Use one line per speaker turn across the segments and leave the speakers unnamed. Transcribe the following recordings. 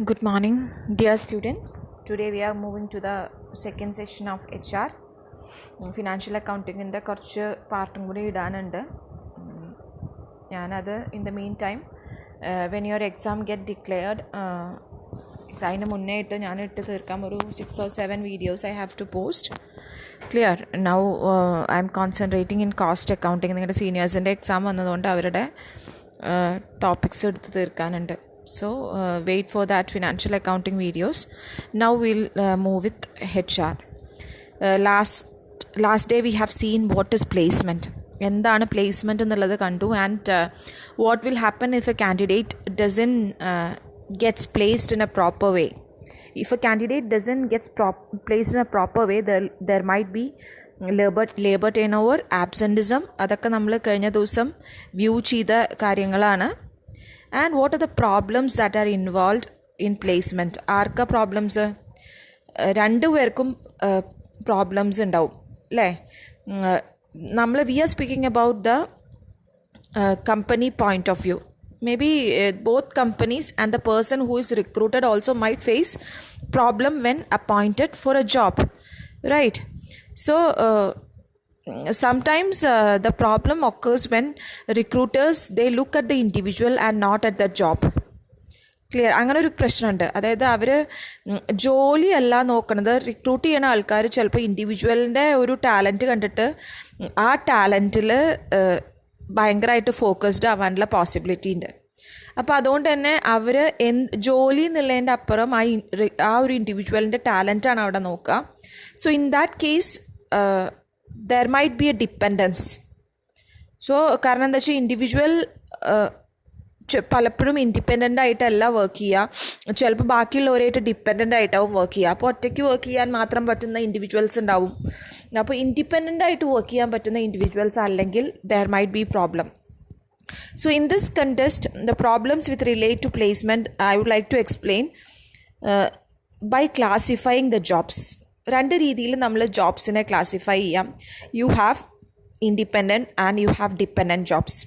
Good morning, dear students. Today we are moving to the second session of HR. Financial accounting in the കുറച്ച് പാർട്ടും കൂടി ഇടാനുണ്ട്. ഞാനത് in the meantime when your exam get declared അതിന് മുന്നേ ഇട്ട് ഞാൻ ഇട്ട് തീർക്കാം. ഒരു 6 or 7 videos I have to post. Clear? Now I am concentrating in cost accounting. നിങ്ങളുടെ സീനിയേഴ്സിൻ്റെ എക്സാം വന്നതുകൊണ്ട് അവരുടെ ടോപ്പിക്സ് എടുത്ത് തീർക്കാനുണ്ട്. So wait for that financial accounting videos. Now we'll move with HR. Last day we have seen what is placement. എന്താണ് placement എന്നുള്ളത് കണ്ടു. And what will happen if a candidate doesn't gets placed in a proper way. If a candidate doesn't get placed in a proper way, there might be labor turnover, absenteeism. അതൊക്കെ നമ്മൾ കഴിഞ്ഞ ദിവസം view ചെയ്ത കാര്യങ്ങളാണ്. And what are the problems that are involved in placement? ആർക്കാ problems? രണ്ടുപേർക്കും problems ഉണ്ടാവും അല്ലേ? we are speaking about the company point of view. Maybe both companies and the person who is recruited also might face problem when appointed for a job, right? So sometimes the problem occurs when recruiters they look at the individual and not at the job. Clear? അങ്ങനെ ഒരു പ്രശ്നമുണ്ട്. അതായത് അവർ ജോലിയല്ല നോക്കണത്. Recruit ചെയ്യുന്ന ആൾക്കാർ ചിലപ്പോൾ ഇൻഡിവിജ്വലിൻ്റെ ഒരു talent കണ്ടിട്ട് ആ ടാലൻറ്റിൽ ഭയങ്കരമായിട്ട് ഫോക്കസ്ഡ് ആവാനുള്ള പോസിബിലിറ്റി ഉണ്ട്. അപ്പോൾ അതുകൊണ്ട് തന്നെ അവർ ജോലി എന്നുള്ളതിൻ്റെ അപ്പുറം ആ ഒരു ഇൻഡിവിജ്വലിൻ്റെ ടാലൻറ്റാണ് അവിടെ നോക്കുക. So in that case there might be a dependence. So കാരണം എന്താ വെച്ചാൽ ഇൻഡിവിജ്വൽ പലപ്പോഴും ഇൻഡിപെൻഡൻ്റ് ആയിട്ടല്ല വർക്ക് ചെയ്യുക. ചിലപ്പോൾ ബാക്കിയുള്ളവരായിട്ട് ഡിപ്പെൻഡൻ്റ് ആയിട്ടാവും വർക്ക് ചെയ്യുക. അപ്പോൾ ഒറ്റയ്ക്ക് വർക്ക് ചെയ്യാൻ മാത്രം പറ്റുന്ന ഇൻഡിവിജ്വൽസ് ഉണ്ടാവും. അപ്പോൾ ഇൻഡിപെൻഡൻ്റ് ആയിട്ട് വർക്ക് ചെയ്യാൻ പറ്റുന്ന ഇൻഡിവിജ്വൽസ് അല്ലെങ്കിൽ there might be problem. So in this context, the problems with relate to placement I would like to explain by classifying the jobs. രണ്ട് രീതിയിൽ നമ്മൾ ജോബ്സിനെ ക്ലാസിഫൈ ചെയ്യാം. You have independent and you have dependent jobs.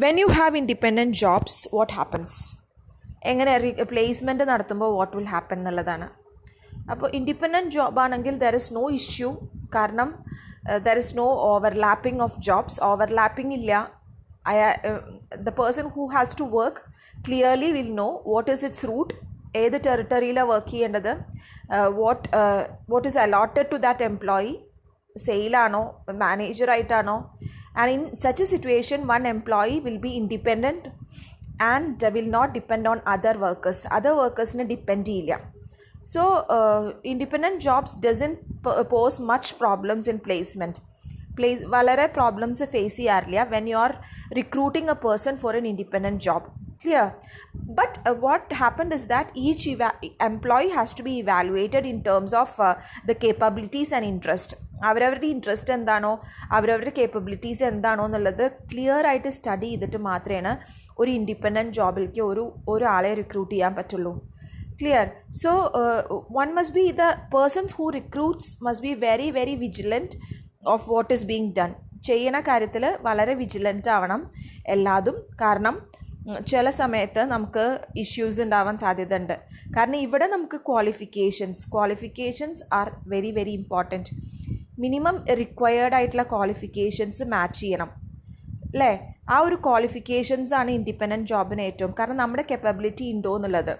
When you have independent jobs what happens? എങ്ങനെ placement നടത്തുമ്പോൾ what will happen എന്നുള്ളതാണ്. അപ്പോൾ independent job ആണെങ്കിൽ ദർ ഇസ് നോ ഇഷ്യൂ. കാരണം there is no overlapping of jobs. Overlapping ഇല്ല. The person who has to work clearly will know what is its route, ഏത് ടെറിട്ടറിയിലാണ് work ചെയ്യേണ്ടത്, what is allotted to that employee, സെയിലാണോ മാനേജറായിട്ടാണോ. And in such a situation one employee will be independent and will not depend on other വർക്കേഴ്സിനെ depend ചെയ്യില്ല. So independent jobs doesn't pose much problems in placement. വളരെ problems face ചെയ്യാറില്ല when you are recruiting a person for an independent job. Clear? But what happened is that each employee has to be evaluated in terms of the capabilities and interest. അവരവരുടെ interest എന്താണോ അവരവരുടെ capabilities എന്താണോ എന്നുള്ളത് clear ആയിട്ട് study ചെയ്തിട്ട് മാത്രമേ ഒരു independent ജോബിലേക്ക് ഒരാളെ റിക്രൂട്ട് ചെയ്യാൻ പറ്റുള്ളൂ. Clear? So one must be the persons who recruits must be very very vigilant of what is being done. ചെയ്യുന്ന കാര്യത്തിൽ വളരെ വിജിലൻ്റ് ആവണം എല്ലാതും. കാരണം ചില സമയത്ത് നമുക്ക് ഇഷ്യൂസ് ഉണ്ടാവാൻ സാധ്യതയുണ്ട്. കാരണം ഇവിടെ നമുക്ക് qualifications are very very important. Minimum required ആയിട്ടുള്ള ക്വാളിഫിക്കേഷൻസ് മാച്ച് ചെയ്യണം അല്ലേ? ആ ഒരു ക്വാളിഫിക്കേഷൻസ് ആണ് ഇൻഡിപെൻഡൻറ്റ് ജോബിന് ഏറ്റവും. കാരണം നമ്മുടെ കെപ്പബിലിറ്റി ഉണ്ടോ എന്നുള്ളത്.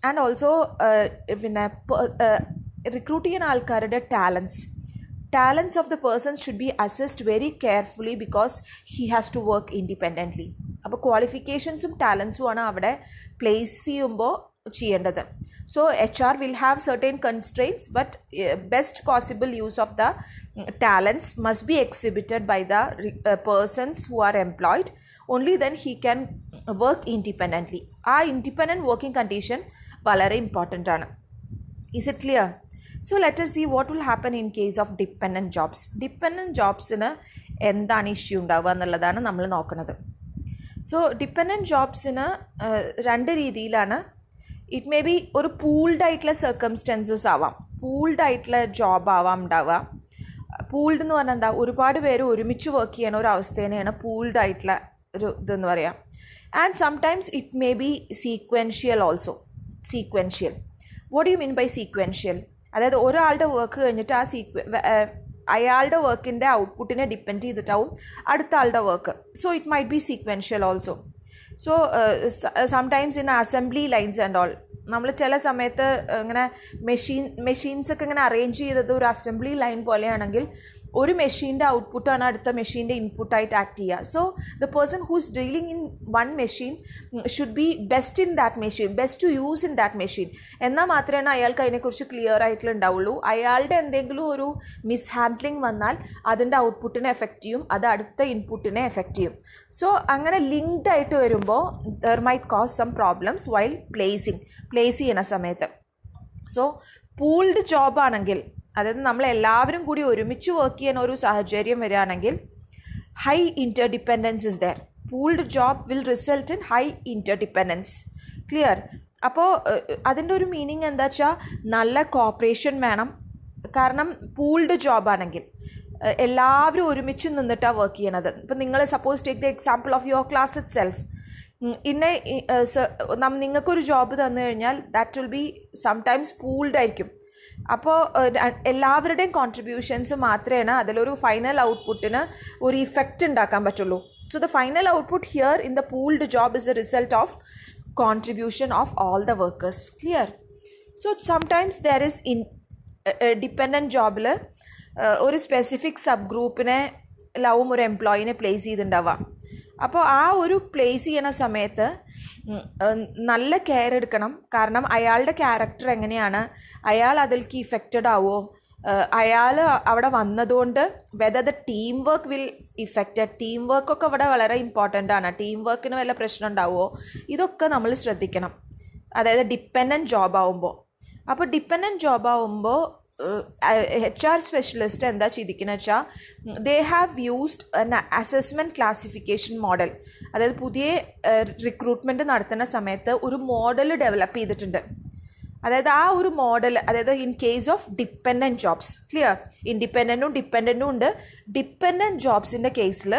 ആൻഡ് ഓൾസോ പിന്നെ റിക്രൂട്ട് ചെയ്യുന്ന ആൾക്കാരുടെ talents of the person should be assessed very carefully because he has to work independently. അപ്പോൾ ക്വാളിഫിക്കേഷൻസും ടാലൻസുമാണ് അവിടെ പ്ലേസ് ചെയ്യുമ്പോൾ ചെയ്യേണ്ടത്. So HR will have certain constraints, but best possible use of the talents must be exhibited by the persons who are employed. Only then he can work independently. ആ independent working condition വളരെ important ആണ്. Is it clear? So let us see what will happen in case of dependent jobs. Dependent jobsന് എന്താണ് issue ഉണ്ടാവുക എന്നുള്ളതാണ് നമ്മൾ നോക്കുന്നത്. So dependent ജോബ്സിന് രണ്ട് രീതിയിലാണ്. ഇറ്റ് മേ ബി ഒരു പൂൾഡ് ആയിട്ടുള്ള സർക്കംസ്റ്റൻസസ് ആവാം, പൂൾഡ് ആയിട്ടുള്ള ജോബ് ആവാം ഉണ്ടാവുക. പൂൾഡ് എന്ന് പറഞ്ഞാൽ എന്താ? ഒരുപാട് പേര് ഒരുമിച്ച് വർക്ക് ചെയ്യണ ഒരു അവസ്ഥേനെയാണ് പൂൾഡ് ആയിട്ടുള്ള ഒരു ഇതെന്ന് പറയാം. And sometimes it may be sequential also. Sequential. What do you mean by sequential? അതായത് ഒരാളുടെ വർക്ക് കഴിഞ്ഞിട്ട് അയാളുടെ വർക്കിൻ്റെ ഔട്ട്പുട്ടിനെ ഡിപ്പെൻഡ് ചെയ്തിട്ടാവും അടുത്ത ആളുടെ work. So it might be sequential also. So sometimes in assembly lines and all നമ്മൾ ചില സമയത്ത് ഇങ്ങനെ മെഷീൻസൊക്കെ ഇങ്ങനെ അറേഞ്ച് ചെയ്തത് ഒരു അസംബ്ലി ലൈൻ പോലെയാണെങ്കിൽ ഒരു മെഷീൻ്റെ ഔട്ട്പുട്ടാണ് അടുത്ത മെഷീൻ്റെ ഇൻപുട്ടായിട്ട് ആക്ട് ചെയ്യുക. So the person who is dealing in one machine should be best in that machine, best to use in that machine. എന്നാൽ മാത്രമേ അയാൾക്ക് അതിനെക്കുറിച്ച് ക്ലിയർ ആയിട്ടുണ്ടാവുള്ളൂ. അയാളുടെ എന്തെങ്കിലും ഒരു മിസ് ഹാൻഡ്ലിംഗ് വന്നാൽ അതിൻ്റെ ഔട്ട്പുട്ടിനെ എഫക്റ്റ് ചെയ്യും, അത് അടുത്ത ഇൻപുട്ടിനെ എഫക്റ്റ് ചെയ്യും. സോ അങ്ങനെ ലിങ്ക്ഡ് ആയിട്ട് വരുമ്പോൾ there might cause some problems while place ചെയ്യുന്ന സമയത്ത്. സോ പൂൾഡ് ജോബാണെങ്കിൽ, അതായത് നമ്മളെല്ലാവരും കൂടി ഒരുമിച്ച് വർക്ക് ചെയ്യുന്ന ഒരു സാഹചര്യം വരികയാണെങ്കിൽ high interdependence is there. Pooled job will result in high interdependence. Clear? അപ്പോൾ അതിൻ്റെ ഒരു മീനിങ് എന്താ വെച്ചാൽ നല്ല കോപ്പറേഷൻ വേണം. കാരണം പൂൾഡ് ജോബാണെങ്കിൽ എല്ലാവരും ഒരുമിച്ച് നിന്നിട്ടാണ് വർക്ക് ചെയ്യണത്. ഇപ്പം നിങ്ങൾ suppose take the example of your class it self. നിങ്ങൾക്കൊരു ജോബ് തന്നു കഴിഞ്ഞാൽ that will be sometimes pooled ആയിരിക്കും. അപ്പോൾ എല്ലാവരുടെയും കോൺട്രിബ്യൂഷൻസ് മാത്രമേ അതിലൊരു ഫൈനൽ ഔട്ട്പുട്ടിന് ഒരു ഇഫക്റ്റ് ഉണ്ടാക്കാൻ പറ്റുള്ളൂ. So the final output here in the pooled job is the result of contribution of all the workers. Clear? So sometimes there is dependent ജോബിൽ ഒരു സ്പെസിഫിക് സബ് ഗ്രൂപ്പിനെ ലവും ഒരു എംപ്ലോയിനെ പ്ലേസ് ചെയ്തിട്ടുണ്ടാവാം. അപ്പോൾ ആ ഒരു പ്ലേസ് ചെയ്യണ സമയത്ത് നല്ല കെയർ എടുക്കണം. കാരണം അയാളുടെ ക്യാരക്ടർ എങ്ങനെയാണ്, അയാൾ അതിലേക്ക് ഇഫക്റ്റഡ് ആവുമോ, അയാൾ അവിടെ വന്നതുകൊണ്ട് whether the team work will affected. Team വർക്കൊക്കെ ഇവിടെ വളരെ ഇമ്പോർട്ടൻ്റ് ആണ്. ടീം വർക്കിന് വല്ല പ്രശ്നം ഉണ്ടാവുമോ, ഇതൊക്കെ നമ്മൾ ശ്രദ്ധിക്കണം. അതായത് ഡിപ്പെൻഡൻറ്റ് ജോബ് ആവുമ്പോൾ. അപ്പോൾ ഡിപ്പെൻഡൻറ്റ് ജോബ് ആവുമ്പോൾ HR സ്പെഷ്യലിസ്റ്റ് എന്താ ചെയ്തിരിക്കുന്നത് വെച്ചാൽ they have used N assessment classification model. അതായത് പുതിയ റിക്രൂട്ട്മെൻറ്റ് നടത്തുന്ന സമയത്ത് ഒരു മോഡൽ ഡെവലപ്പ് ചെയ്തിട്ടുണ്ട്. അതായത് ആ ഒരു മോഡൽ, അതായത് in case of dependent jobs, clear, ഇൻഡിപെൻഡൻറ്റും ഡിപ്പെൻഡൻറ്റും ഉണ്ട്. ഡിപ്പെൻഡൻറ്റ് ജോബ്സിൻ്റെ കേസിൽ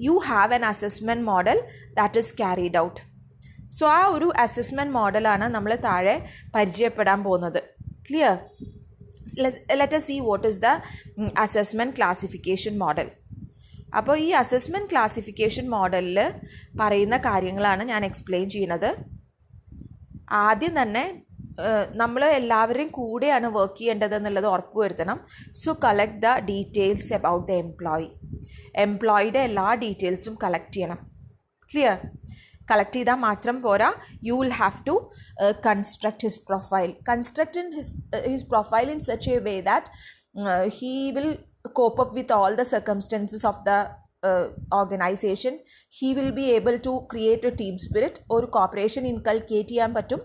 you have an assessment model that is carried out. So ആ ഒരു അസസ്മെൻറ്റ് മോഡലാണ് നമ്മൾ താഴെ പരിചയപ്പെടാൻ പോകുന്നത്. Clear? Let us see what is the assessment classification model. അപ്പോൾ ഈ അസസ്മെൻറ്റ് ക്ലാസിഫിക്കേഷൻ മോഡലിൽ പറയുന്ന കാര്യങ്ങളാണ് ഞാൻ എക്സ്പ്ലെയിൻ ചെയ്യുന്നത്. ആദ്യം തന്നെ നമ്മൾ എല്ലാവരെയും കൂടെയാണ് വർക്ക് ചെയ്യേണ്ടതെന്നുള്ളത് ഉറപ്പ് വരുത്തണം. So collect the details about the എംപ്ലോയിയുടെ എല്ലാ ഡീറ്റെയിൽസും കളക്ട് ചെയ്യണം. ക്ലിയർ? കളക്ട് ചെയ്താൽ മാത്രം പോരാ, you will have to construct his profile. Construct his profile in such a way that he will cope up with all the circumstances of the organization. He will be able to create a team spirit. ഒരു cooperation inculcate ചെയ്യാൻ പറ്റും.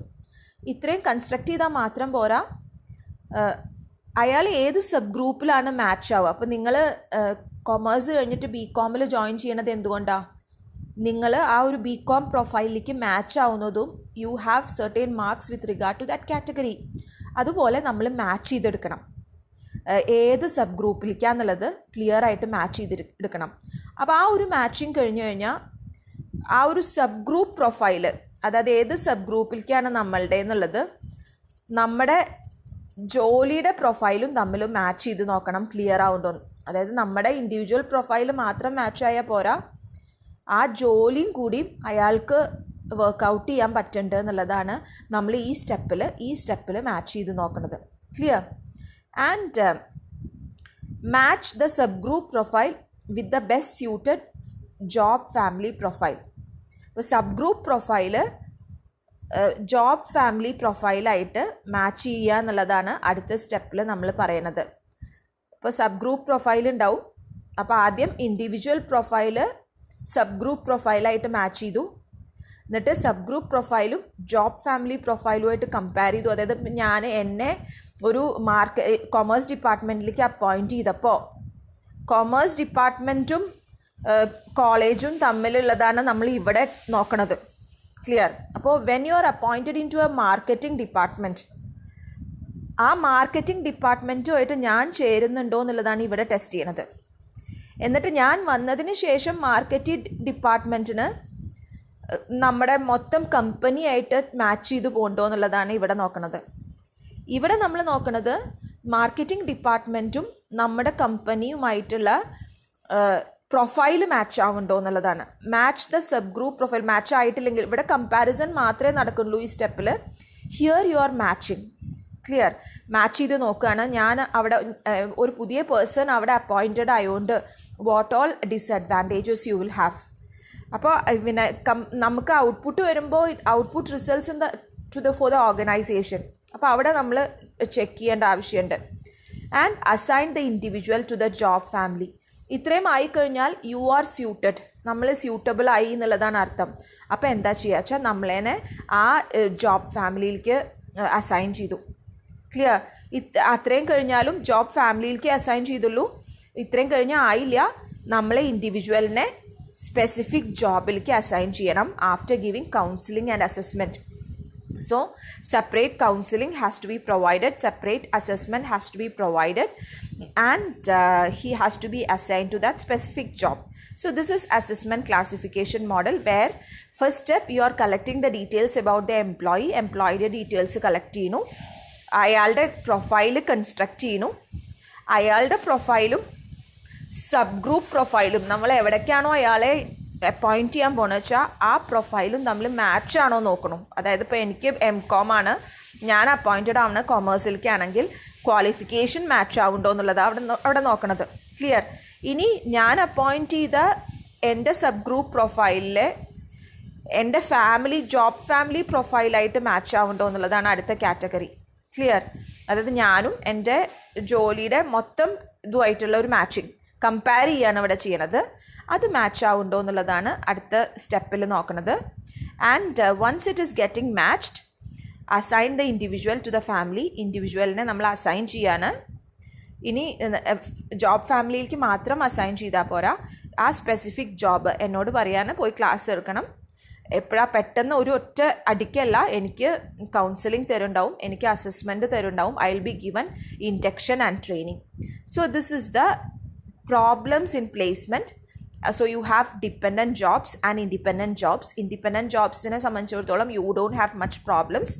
ഇത്രയും construct ചെയ്താൽ മാത്രം പോരാ, അയാൾ ഏത് sub ഗ്രൂപ്പിലാണ് match ആവുക. അപ്പോൾ നിങ്ങൾ കൊമേഴ്സ് കഴിഞ്ഞിട്ട് BCom ജോയിൻ ചെയ്യണത് എന്തുകൊണ്ടാണ്? നിങ്ങൾ ആ ഒരു BCom പ്രൊഫൈലിലേക്ക് മാച്ച് ആവുന്നതും you have certain marks with regard to that category. അതുപോലെ നമ്മൾ മാച്ച് ചെയ്തെടുക്കണം. ഏത് സബ് ഗ്രൂപ്പിലേക്കാന്നുള്ളത് ക്ലിയർ ആയിട്ട് മാച്ച് ചെയ്തെടുക്കണം. അപ്പോൾ ആ ഒരു മാച്ചിങ് കഴിഞ്ഞ് കഴിഞ്ഞാൽ ആ ഒരു സബ് ഗ്രൂപ്പ് പ്രൊഫൈല്, അതായത് ഏത് സബ് ഗ്രൂപ്പിലേക്കാണ് നമ്മളുടെ എന്നുള്ളത് നമ്മുടെ ജോലിയുടെ പ്രൊഫൈലും തമ്മിൽ മാച്ച് ചെയ്ത് നോക്കണം ക്ലിയർ ആവുന്നുണ്ടോന്ന്. അതായത് നമ്മുടെ ഇൻഡിവിജ്വൽ പ്രൊഫൈൽ മാത്രം മാച്ച് ആയാൽ പോരാ, ആ ജോലിയും കൂടിയും അയാൾക്ക് വർക്കൗട്ട് ചെയ്യാൻ പറ്റുന്നുണ്ട് എന്നുള്ളതാണ് നമ്മൾ ഈ സ്റ്റെപ്പിൽ മാച്ച് ചെയ്ത് നോക്കുന്നത്. Clear? And match the sub group profile with the best suited job family profile. ഇപ്പോൾ sub group profile job family പ്രൊഫൈലായിട്ട് മാച്ച് ചെയ്യുക എന്നുള്ളതാണ് അടുത്ത സ്റ്റെപ്പിൽ നമ്മൾ പറയണത്. ഇപ്പോൾ സബ് ഗ്രൂപ്പ് പ്രൊഫൈൽ ഉണ്ടാവും. അപ്പോൾ ആദ്യം ഇൻഡിവിജ്വൽ പ്രൊഫൈല് സബ് ഗ്രൂപ്പ് പ്രൊഫൈലായിട്ട് മാച്ച് ചെയ്തു. എന്നിട്ട് സബ് ഗ്രൂപ്പ് പ്രൊഫൈലും ജോബ് ഫാമിലി പ്രൊഫൈലുമായിട്ട് കമ്പയർ ചെയ്തു. അതായത് എന്നെ ഒരു കൊമേഴ്സ് ഡിപ്പാർട്ട്മെൻറ്റിലേക്ക് അപ്പോയിൻറ്റ് ചെയ്തപ്പോൾ കൊമേഴ്സ് ഡിപ്പാർട്ട്മെൻറ്റും കോളേജും തമ്മിലുള്ളതാണ് നമ്മൾ ഇവിടെ നോക്കണത്. ക്ലിയർ? അപ്പോൾ when you are appointed in to a marketing department, ആ മാർക്കറ്റിംഗ് ഡിപ്പാർട്ട്മെൻറ്റുമായിട്ട് ഞാൻ ചേരുന്നുണ്ടോ എന്നുള്ളതാണ് ഇവിടെ ടെസ്റ്റ് ചെയ്യണത്. എന്നിട്ട് ഞാൻ വന്നതിന് ശേഷം മാർക്കറ്റിംഗ് ഡിപ്പാർട്ട്മെൻറ്റിന് നമ്മുടെ മൊത്തം കമ്പനിയായിട്ട് മാച്ച് ചെയ്ത് പോകണ്ടോ എന്നുള്ളതാണ് ഇവിടെ നോക്കുന്നത്. ഇവിടെ നമ്മൾ നോക്കുന്നത് മാർക്കറ്റിംഗ് ഡിപ്പാർട്ട്മെൻറ്റും നമ്മുടെ കമ്പനിയുമായിട്ടുള്ള പ്രൊഫൈൽ മാച്ച് ആവുന്നുണ്ടോ എന്നുള്ളതാണ്. Match the sub group profile. Match ആയിട്ടില്ലെങ്കിൽ ഇവിടെ കമ്പാരിസൺ മാത്രമേ നടക്കുള്ളൂ ഈ സ്റ്റെപ്പിൽ. Here you are matching. Clear? Match ചെയ്ത് നോക്കുകയാണ്. ഞാൻ അവിടെ ഒരു പുതിയ പേഴ്സൺ അവിടെ അപ്പോയിൻറ്റഡ് ആയതുകൊണ്ട് what all disadvantages you will have. അപ്പോൾ പിന്നെ നമുക്ക് ഔട്ട്പുട്ട് വരുമ്പോൾ output results for the organization. അപ്പോൾ അവിടെ നമ്മൾ ചെക്ക് ചെയ്യേണ്ട ആവശ്യമുണ്ട്. And assign the individual to the job family. ഇത്രയും ആയിക്കഴിഞ്ഞാൽ യു ആർ സ്യൂട്ടഡ്, നമ്മൾ സ്യൂട്ടബിൾ ആയി എന്നുള്ളതാണ് അർത്ഥം. അപ്പോൾ എന്താ ചെയ്യുക വെച്ചാൽ നമ്മളതിനെ ആ ജോബ് ഫാമിലിയിലേക്ക് അസൈൻ ചെയ്തു. ക്ലിയർ? അത്രയും കഴിഞ്ഞാലും ജോബ് ഫാമിലിയിലേക്ക് അസൈൻ ചെയ്തുള്ളൂ. ഇത്രയും കഴിഞ്ഞാൽ ആയില്ല, നമ്മളെ ഇൻഡിവിജ്വലിനെ സ്പെസിഫിക് ജോബിലേക്ക് അസൈൻ ചെയ്യണം after giving counselling and assessment. So separate counseling has to be provided, separate assessment has to be provided, and he has to be assigned to that specific job. So this is assessment classification model, where first step you are collecting the details about the employee details collect ചെയ്യുന്നു, അയാളുടെ profile construct ചെയ്യുന്നു, അയാളുടെ പ്രൊഫൈലും sub group പ്രൊഫൈലും നമ്മൾ എവിടേക്കാണോ അയാളെ appoint ചെയ്യാൻ പോകുന്നത് വെച്ചാൽ ആ പ്രൊഫൈലും തമ്മിൽ മാച്ച് ആണോ നോക്കണം. അതായത് ഇപ്പോൾ എനിക്ക് MCOM ആണ്, ഞാൻ അപ്പോയിൻറ്റഡ് ആവുന്ന കൊമേഴ്സിലേക്കാണെങ്കിൽ ക്വാളിഫിക്കേഷൻ മാച്ച് ആവുന്നുണ്ടോ എന്നുള്ളത് അവിടെ നോക്കണത്. ക്ലിയർ? ഇനി ഞാൻ അപ്പോയിൻറ്റ് ചെയ്ത എൻ്റെ സബ് ഗ്രൂപ്പ് പ്രൊഫൈലിലെ എൻ്റെ ജോബ് ഫാമിലി പ്രൊഫൈലായിട്ട് മാച്ച് ആവുന്നുണ്ടോ എന്നുള്ളതാണ് അടുത്ത കാറ്റഗറി. ക്ലിയർ? അതായത് ഞാനും എൻ്റെ ജോലിയുടെ മൊത്തം ഇതുമായിട്ടുള്ള ഒരു മാച്ചിങ് കമ്പയർ ചെയ്യാണ് ഇവിടെ ചെയ്യണത്. അത് മാച്ച് ആവുന്നുണ്ടോ എന്നുള്ളതാണ് അടുത്ത സ്റ്റെപ്പിൽ നോക്കുന്നത്. And once it is getting matched, assign the individual to the family. ഇൻഡിവിജ്വലിനെ നമ്മൾ അസൈൻ ചെയ്യാണ്. ഇനി ജോബ് ഫാമിലിയിലേക്ക് മാത്രം അസൈൻ ചെയ്താൽ പോരാ, ആ സ്പെസിഫിക് ജോബ് എന്നോട് പറയാൻ പോയി ക്ലാസ് എടുക്കണം. എപ്പോഴാണ് പെട്ടെന്ന് ഒരു ഒറ്റ അടിക്കല്ല, എനിക്ക് കൗൺസിലിംഗ് തരുന്നുണ്ടാവും, എനിക്ക് അസസ്മെൻറ്റ് തരുന്നുണ്ടാവും. I will be given induction and training. So this is the problems in placement. So you have dependent jobs and independent jobs. Independent jobs ine sambandhichiടത്തോളം you don't have much problems,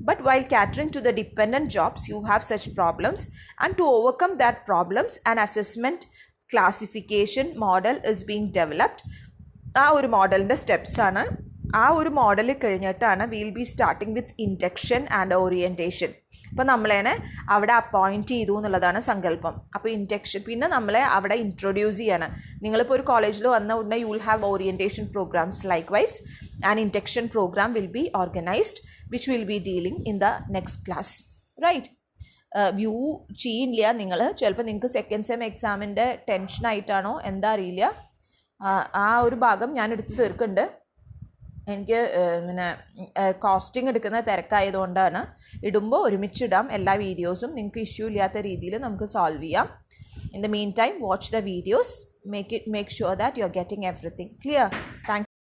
but while catering to the dependent jobs you have such problems, and to overcome that problems an assessment classification model is being developed. ആ ഒരു മോഡലിൻ്റെ steps ആണ്. ആ ഒരു model കഴിഞ്ഞിട്ടാണ് will be starting with induction and orientation. അപ്പോൾ നമ്മളതിനെ അവിടെ appoint ചെയ്തു എന്നുള്ളതാണ് സങ്കല്പം. അപ്പോൾ ഇൻഡക്ഷൻ പിന്നെ നമ്മളെ അവിടെ ഇൻട്രൊഡ്യൂസ് ചെയ്യാണ്. നിങ്ങളിപ്പോൾ ഒരു കോളേജിൽ വന്ന ഉടനെ you will have orientation programs. Likewise and induction program will be organized which will be dealing in the next class. Right? View ചെയ്യില്ല നിങ്ങൾ. ചിലപ്പോൾ നിങ്ങൾക്ക് സെക്കൻഡ് സെം എക്സാമിൻ്റെ ടെൻഷനായിട്ടാണോ എന്താ അറിയില്ല, ആ ഒരു ഭാഗം ഞാൻ എടുത്ത് തീർക്കുന്നുണ്ട്. എനിക്ക് പിന്നെ കോസ്റ്റിംഗ് എടുക്കുന്ന തിരക്കായതുകൊണ്ടാണ്. ഇടുമ്പോൾ ഒരുമിച്ചിടാം എല്ലാ വീഡിയോസും, നിങ്ങൾക്ക് ഇഷ്യൂ ഇല്ലാത്ത രീതിയിൽ നമുക്ക് സോൾവ് ചെയ്യാം. In the mean time watch the videos, make sure that you are getting everything clear. Thank